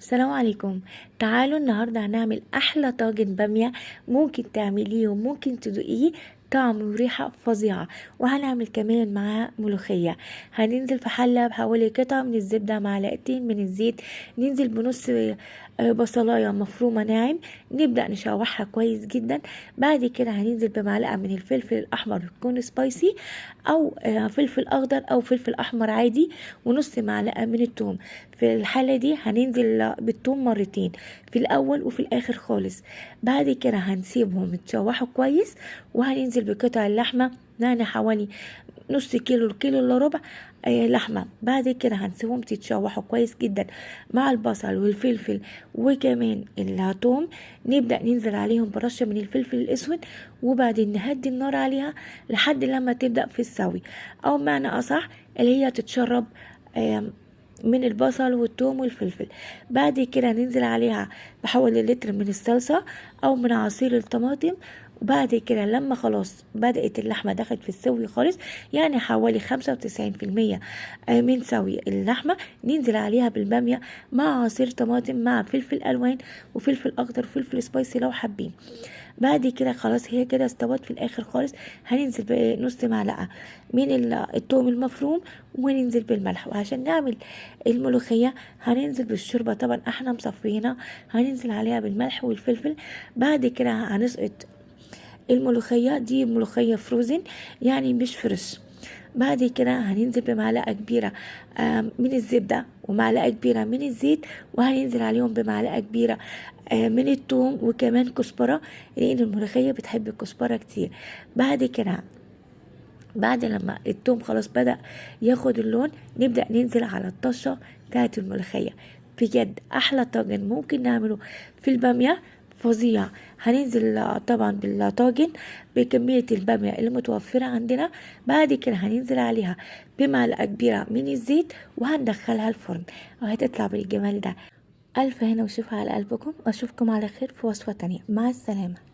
السلام عليكم. تعالوا النهاردة هنعمل أحلى طاجن بامية ممكن تعمليه وممكن تدوقيه. طعم وريحة فظيعة. وهنعمل كمان معاه ملوخية. هننزل في حلة بحوالي قطعة من الزبدة، معلقتين من الزيت، ننزل بنص بصلاية مفرومة ناعم، نبدأ نشوحها كويس جدا. بعد كده هننزل بمعلقة من الفلفل الأحمر يكون سبايسي، أو فلفل أخضر أو فلفل أحمر عادي، ونص معلقة من الثوم. في الحالة دي هننزل بالثوم مرتين، في الأول وفي الآخر خالص. بعد كده هنسيبهم يتشوحوا كويس، وهننزل بقطع اللحمة، يعني حوالي نص كيلو الكيلو الا ربع لحمة. بعد كده هنسيبهم تتشوحوا كويس جدا مع البصل والفلفل وكمان الثوم. نبدأ ننزل عليهم برشة من الفلفل الأسود، وبعدين نهدي النار عليها لحد لما تبدأ في السوي، أو معنى أصح اللي هي تتشرب من البصل والثوم والفلفل. بعد كده ننزل عليها بحوالي لتر من الصلصة أو من عصير الطماطم. وبعد كده لما خلاص بدأت اللحمة دخلت في السوي خالص، يعني حوالي 95% من سوي اللحمة، ننزل عليها بالبامية مع عصير طماطم مع فلفل ألوان وفلفل أخضر وفلفل سبايسي لو حابين. بعد كده خلاص هي كده استوت. في الآخر خالص هننزل بنص معلقة من الثوم المفروم، وننزل بالملح. وعشان نعمل الملوخية هننزل بالشوربة، طبعا احنا مصفينها، هننزل عليها بالملح والفلفل. بعد كده هنسقط الملوخية، دي ملوخية فروزن يعني مش فريش. بعد كده هننزل بمعلقة كبيرة من الزبدة ومعلقة كبيرة من الزيت، وهننزل عليهم بمعلقة كبيرة من الثوم وكمان كزبرة، لأن الملوخية بتحب الكزبرة كتير. بعد كده بعد لما الثوم خلاص بدأ ياخد اللون، نبدأ ننزل على الطشة بتاعت الملوخية. بجد أحلى طاجن ممكن نعمله في البامية، فظيع. هننزل طبعا بالطاجن بكمية البامية اللي متوفرة عندنا. بعد كده هننزل عليها بمعلقة كبيرة من الزيت، وهندخلها الفرن وهتطلع بالجمال ده. ألف هنا وشفا على قلبكم، وأشوفكم على خير في وصفة تانية. مع السلامة.